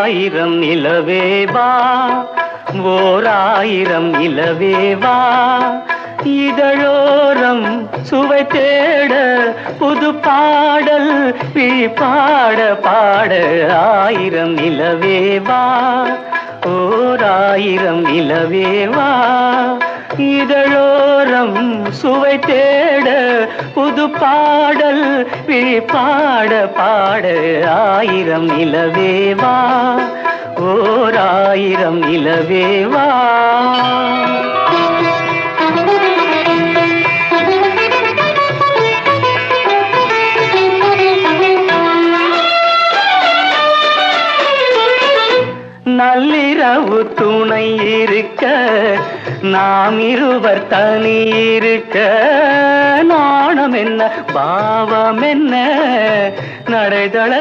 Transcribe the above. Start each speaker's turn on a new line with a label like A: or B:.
A: ஆயிரம் நிலவேவா, ஓராயிரம் நிலவேவா, இதழோரம் சுவை தேட புது பாடல் பாட பாட. ஆயிரம் நிலவேவா, ஓராயிரம் நிலவேவா, இதழோரம் சுவை தேட புது பாடல் பாட பாட. ஆயிரம் நிலவேவா, ஓராயிரம் நிலவேவா. நள்ளிரவு துணை இருக்க, நாம் இருவர் தனி இருக்க, நாணம் என்ன பாவம் என்ன நடைதள